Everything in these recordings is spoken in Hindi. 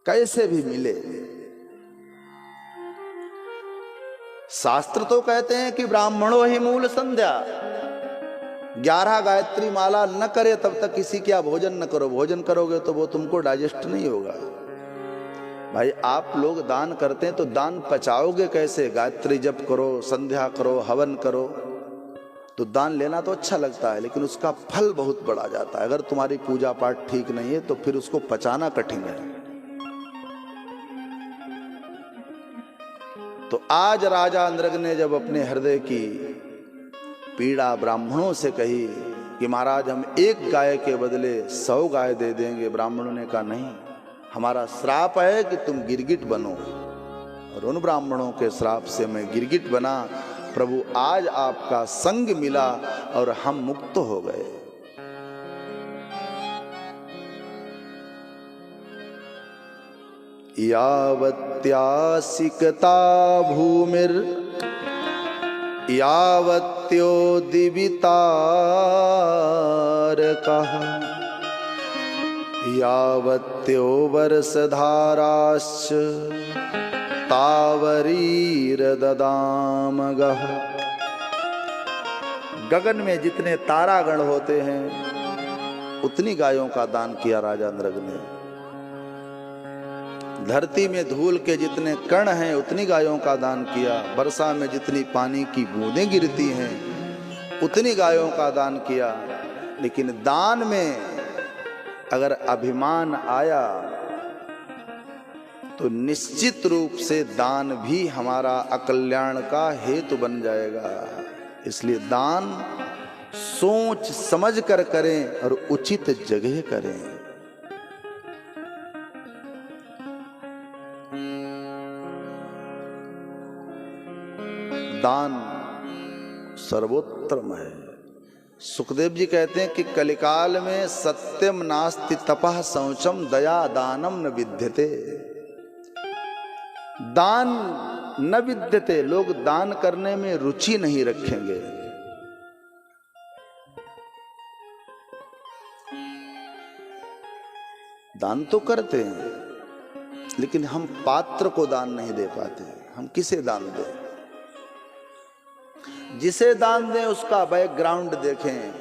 कैसे भी मिले। शास्त्र तो कहते हैं कि ब्राह्मणों ही मूल संध्या, 11 गायत्री माला न करे तब तक किसी क्या भोजन न करो। भोजन करोगे तो वो तुमको डाइजेस्ट नहीं होगा। भाई आप लोग दान करते हैं तो दान पचाओगे कैसे? गायत्री जप करो, संध्या करो, हवन करो, तो दान लेना तो अच्छा लगता है, लेकिन उसका फल बहुत बड़ा जाता है। अगर तुम्हारी पूजा पाठ ठीक नहीं है तो फिर उसको पचाना कठिन है। तो आज राजा अंद्रग ने जब अपने हृदय की पीड़ा ब्राह्मणों से कही कि महाराज हम एक गाय के बदले 100 गाय दे देंगे, ब्राह्मणों ने कहा नहीं, हमारा श्राप है कि तुम गिरगिट बनो। और उन ब्राह्मणों के श्राप से मैं गिरगिट बना। प्रभु आज आपका संग मिला और हम मुक्त हो गए। यावत्यासिकता भूमिर यावत्योदिवितारकः यावत्यो वर्षधाराश्च तावरीरददामगः। गगन में जितने तारागण होते हैं उतनी गायों का दान किया राजा अंद्रग ने। धरती में धूल के जितने कण हैं उतनी गायों का दान किया। वर्षा में जितनी पानी की बूंदें गिरती हैं उतनी गायों का दान किया। लेकिन दान में अगर अभिमान आया तो निश्चित रूप से दान भी हमारा अकल्याण का हेतु बन जाएगा। इसलिए दान सोच समझ कर करें और उचित जगह करें। दान सर्वोत्तम है। सुखदेव जी कहते हैं कि कलिकाल में सत्यम नास्ति तपः शौचम दया दानम न विद्यते। दान न विद्यते, लोग दान करने में रुचि नहीं रखेंगे। दान तो करते हैं लेकिन हम पात्र को दान नहीं दे पाते। हम किसे दान दें? जिसे दान दें उसका बैकग्राउंड देखें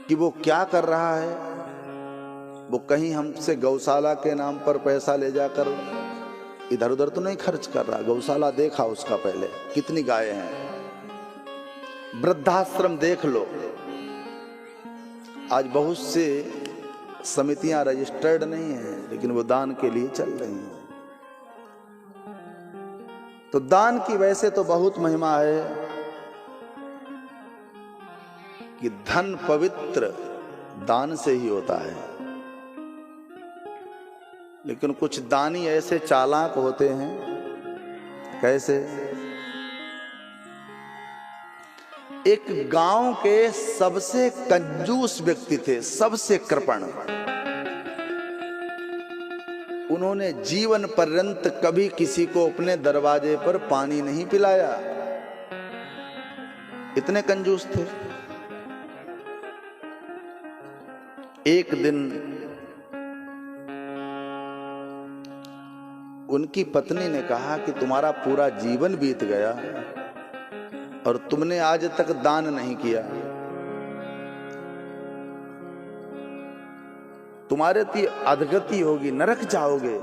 कि वो क्या कर रहा है। वो कहीं हमसे गौशाला के नाम पर पैसा ले जाकर इधर उधर तो नहीं खर्च कर रहा। गौशाला देखा उसका पहले, कितनी गायें हैं। वृद्धाश्रम देख लो, आज बहुत से समितियां रजिस्टर्ड नहीं हैं लेकिन वो दान के लिए चल रही हैं। तो दान की वैसे तो बहुत महिमा है कि धन पवित्र दान से ही होता है। लेकिन कुछ दानी ऐसे चालाक होते हैं। कैसे? एक गांव के सबसे कंजूस व्यक्ति थे, सबसे कृपण। उन्होंने जीवन पर्यंत कभी किसी को अपने दरवाजे पर पानी नहीं पिलाया, इतने कंजूस थे। एक दिन उनकी पत्नी ने कहा कि तुम्हारा पूरा जीवन बीत गया और तुमने आज तक दान नहीं किया। तुम्हारे ती अधगति होगी, नरक जाओगे।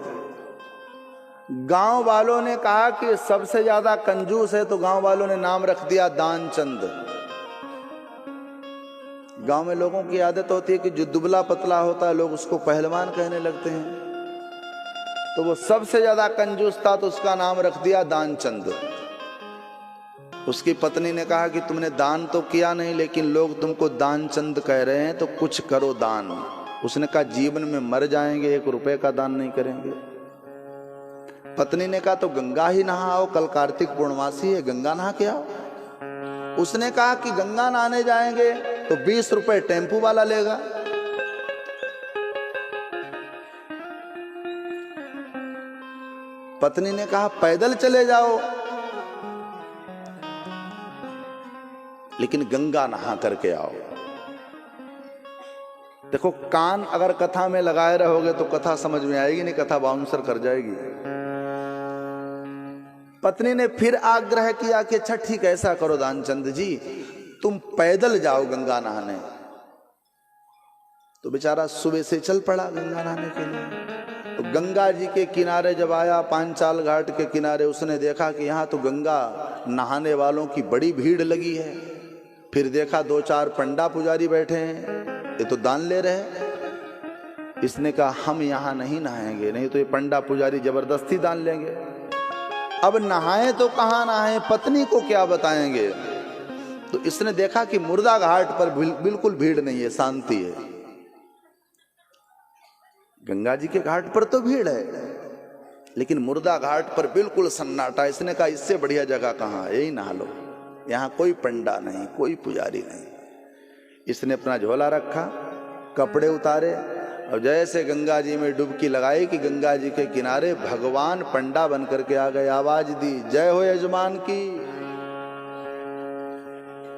गांव वालों ने कहा कि सबसे ज्यादा कंजूस है, तो गांव वालों ने नाम रख दिया दानचंद। गांव में लोगों की आदत होती है कि जो दुबला पतला होता है लोग उसको पहलवान कहने लगते हैं। तो वो सबसे ज्यादा कंजूस था तो उसका नाम रख दिया दानचंद। उसकी पत्नी ने कहा कि तुमने दान तो किया नहीं लेकिन लोग तुमको दानचंद कह रहे हैं, तो कुछ करो दान। उसने कहा जीवन में मर जाएंगे, 1 रुपए का दान नहीं करेंगे। पत्नी ने कहा तो गंगा ही नहाओ, कल कार्तिक पूर्णमासी है, गंगा नहा के आओ। उसने कहा कि गंगा नहाने जाएंगे तो 20 रुपए टेम्पू वाला लेगा। पत्नी ने कहा पैदल चले जाओ, लेकिन गंगा नहा करके आओ। देखो कान अगर कथा में लगाए रहोगे तो कथा समझ में आएगी नहीं, कथा बाउंसर कर जाएगी। पत्नी ने फिर आग्रह किया कि अच्छा ठीक है, ऐसा करो दानचंद जी, तुम पैदल जाओ गंगा नहाने। तो बेचारा सुबह से चल पड़ा गंगा नहाने के लिए। तो गंगा जी के किनारे जब आया, पांचाल घाट के किनारे, उसने देखा कि यहाँ तो गंगा नहाने वालों की बड़ी भीड़ लगी है। फिर देखा 2-4 पंडा पुजारी बैठे हैं, ये तो दान ले रहे हैं। इसने कहा हम यहाँ नहीं नहाएंगे, नहीं तो ये पंडा पुजारी जबरदस्ती दान लेंगे। अब नहाए तो कहाँ नहाए, पत्नी को क्या बताएंगे। तो इसने देखा कि मुर्दा घाट पर बिल्कुल भीड़ नहीं है, शांति है। गंगा जी के घाट पर तो भीड़ है, लेकिन मुर्दा घाट पर बिल्कुल सन्नाटा। इसने कहा इससे बढ़िया जगह कहाँ है, यही नहा लो, यहाँ कोई पंडा नहीं, कोई पुजारी नहीं। इसने अपना झोला रखा, कपड़े उतारे और जैसे गंगा जी में डुबकी लगाई कि गंगा जी के किनारे भगवान पंडा बन करके आ गए। आवाज दी, जय हो यजमान की।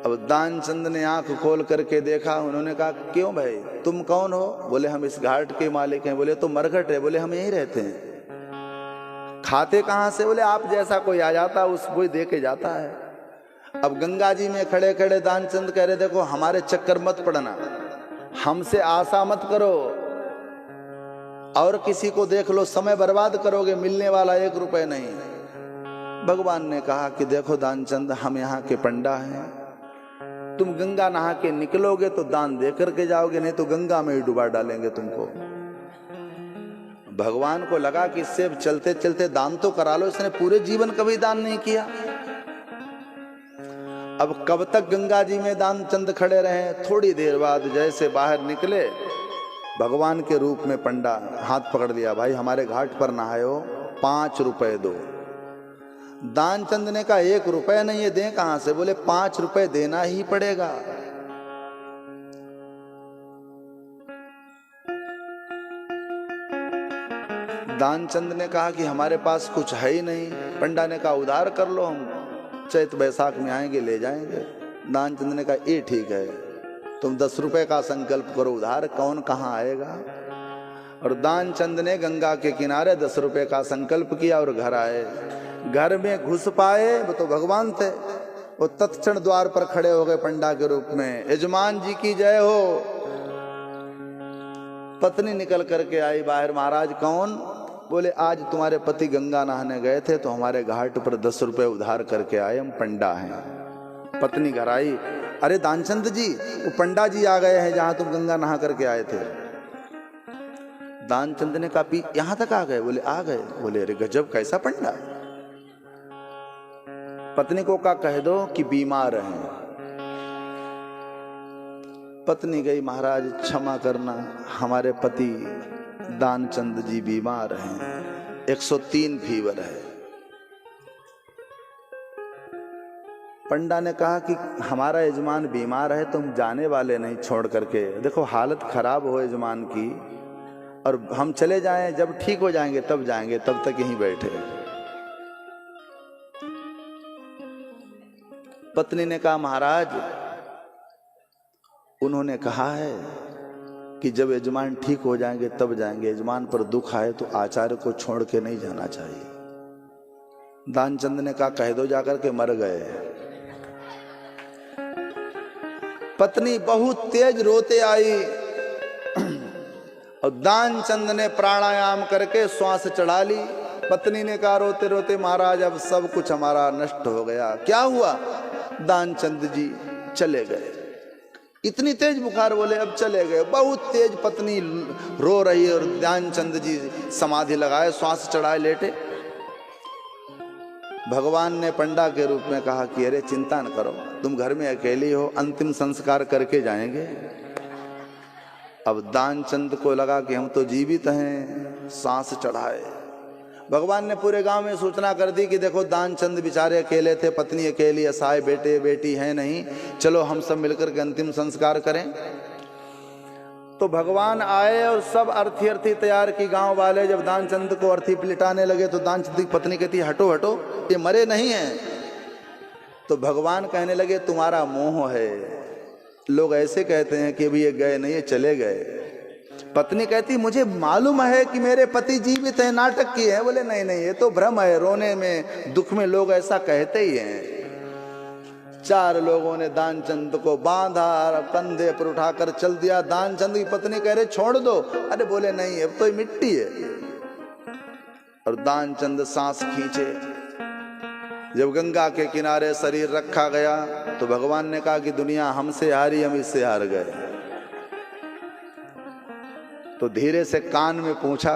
अब दानचंद ने आंख खोल करके देखा। उन्होंने कहा क्यों भाई, तुम कौन हो? बोले हम इस घाट के मालिक हैं। बोले तो मरघट है? बोले हम यहीं रहते हैं। खाते कहाँ से? बोले आप जैसा कोई आ जाता उसको दे के जाता है। अब गंगा जी में खड़े खड़े दानचंद कह रहे देखो हमारे चक्कर मत पड़ना, हमसे आशा मत करो, और किसी को देख लो, समय बर्बाद करोगे, मिलने वाला 1 रुपए नहीं। भगवान ने कहा कि देखो दानचंद, हम यहाँ के पंडा हैं, तुम गंगा नहा के निकलोगे तो दान दे करके जाओगे, नहीं तो गंगा में ही डुबा डालेंगे तुमको। भगवान को लगा कि इससे चलते चलते दान तो करा लो, इसने पूरे जीवन कभी दान नहीं किया। अब कब तक गंगा जी में दानचंद खड़े रहे? थोड़ी देर बाद जैसे बाहर निकले, भगवान के रूप में पंडा हाथ पकड़ लिया, भाई हमारे घाट पर नहाए हो, 5 रुपए दो। दानचंद ने कहा 1 रुपए नहीं है, दें कहां से? बोले 5 रुपए देना ही पड़ेगा। दानचंद ने कहा कि हमारे पास कुछ है ही नहीं। पंडा ने कहा उधार कर लो, हम चैत बैसाख में आएंगे ले जाएंगे। दानचंद ने कहा ये ठीक है, तुम 10 रुपए का संकल्प करो, उधार कौन कहां आएगा। और दानचंद ने गंगा के किनारे 10 रुपए का संकल्प किया और घर आए। घर में घुस पाए, वो तो भगवान थे, वो तत्क्षण द्वार पर खड़े हो गए पंडा के रूप में, यजमान जी की जय हो। पत्नी निकल करके आई बाहर, महाराज कौन? बोले आज तुम्हारे पति गंगा नहाने गए थे तो हमारे घाट पर 10 रुपए उधार करके आए, हम पंडा हैं। पत्नी घर आई, अरे दानचंद जी, वो पंडा जी आ गए हैं जहां तुम गंगा नहा करके आए थे। दानचंद ने कहा यहां तक आ गए? बोले आ गए। बोले अरे गजब, कैसा पंडा? पत्नी को कह दो कि बीमार हैं। पत्नी गई, महाराज क्षमा करना, हमारे पति दानचंद जी बीमार हैं, 103 फीवर है। पंडा ने कहा कि हमारा यजमान बीमार है, तुम जाने वाले नहीं छोड़ करके, देखो हालत खराब हो यजमान की, और हम चले जाएं, जब ठीक हो जाएंगे तब जाएंगे, तब तक यहीं बैठे। पत्नी ने कहा महाराज, उन्होंने कहा है कि जब यजमान ठीक हो जाएंगे तब जाएंगे, यजमान पर दुख आए तो आचार्य को छोड़ के नहीं जाना चाहिए। दानचंद ने कहा कह दो जाकर के मर गए। पत्नी बहुत तेज रोते आई और दानचंद ने प्राणायाम करके श्वास चढ़ा ली। पत्नी ने कहा रोते रोते, महाराज अब सब कुछ हमारा नष्ट हो गया। क्या हुआ? दानचंद जी चले गए, इतनी तेज बुखार। बोले अब चले गए, बहुत तेज। पत्नी रो रही है और दानचंद जी समाधि लगाए, श्वास चढ़ाए, लेटे। भगवान ने पंडा के रूप में कहा कि अरे चिंता न करो, तुम घर में अकेली हो, अंतिम संस्कार करके जाएंगे। अब दानचंद को लगा कि हम तो जीवित हैं, सांस चढ़ाए। भगवान ने पूरे गांव में सूचना कर दी कि देखो दानचंद बेचारे अकेले थे, पत्नी अकेली, असहाय, बेटे बेटी है नहीं, चलो हम सब मिलकर के अंतिम संस्कार करें। तो भगवान आए और सब अर्थी अर्थी तैयार की। गांव वाले जब दानचंद को अर्थी लिटाने लगे तो दानचंद की पत्नी कहती हटो हटो, ये मरे नहीं हैं। तो भगवान कहने लगे तुम्हारा मोह है, लोग ऐसे कहते हैं कि अभी ये गए नहीं, ये चले गए। पत्नी कहती मुझे मालूम है कि मेरे पति जीवित हैं, नाटक किए हैं। बोले नहीं नहीं, ये तो भ्रम है, रोने में दुख में लोग ऐसा कहते ही हैं। 4 लोगों ने दानचंद को बांधा, कंधे पर उठाकर चल दिया। दानचंद की पत्नी कह रहे छोड़ दो। अरे बोले नहीं, अब तो ये मिट्टी है। और दानचंद सांस खींचे। जब गंगा के किनारे शरीर रखा गया तो भगवान ने कहा कि दुनिया हमसे हारी, हम इससे हार गए। तो धीरे से कान में पूछा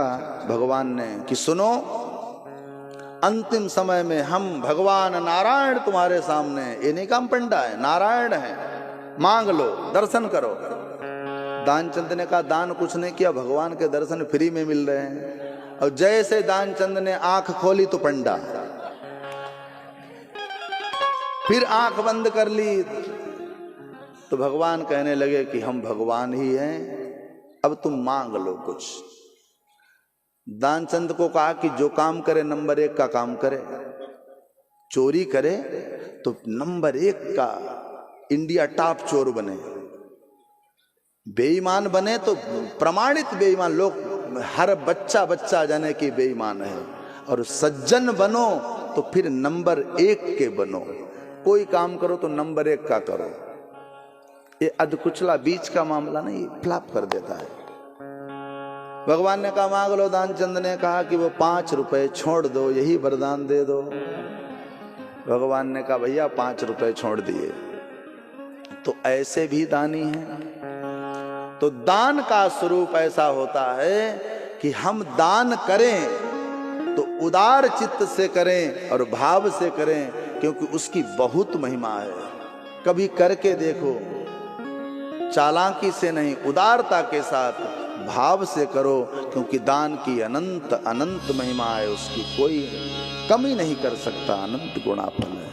भगवान ने कि सुनो, अंतिम समय में हम भगवान नारायण तुम्हारे सामने, ये नहीं काम पंडा है, नारायण है, मांग लो, दर्शन करो। दानचंद ने कहा दान कुछ नहीं किया, भगवान के दर्शन फ्री में मिल रहे हैं। और जैसे दानचंद ने आंख खोली तो पंडा, फिर आंख बंद कर ली तो भगवान कहने लगे कि हम भगवान ही हैं, अब तुम मांग लो कुछ। दानचंद को कहा कि जो काम करे नंबर 1 का काम करे। चोरी करे तो नंबर 1 का इंडिया टॉप चोर बने, बेईमान बने तो प्रमाणित बेईमान, लोग हर बच्चा जाने की बेईमान है। और सज्जन बनो तो फिर नंबर 1 के बनो। कोई काम करो तो नंबर 1 का करो। ये अधकुचला बीच का मामला नहीं, फ्लॉप कर देता है। भगवान ने कहा मांग लो। दानचंद ने कहा कि वो 5 रुपए छोड़ दो, यही वरदान दे दो। भगवान ने कहा भैया 5 रुपए छोड़ दिए। तो ऐसे भी दानी हैं। तो दान का स्वरूप ऐसा होता है कि हम दान करें तो उदार चित्त से करें और भाव से करें, क्योंकि उसकी बहुत महिमा है। कभी करके देखो, चालाकी से नहीं, उदारता के साथ भाव से करो, क्योंकि दान की अनंत अनंत महिमा है, उसकी कोई कमी नहीं कर सकता, अनंत गुणापन है।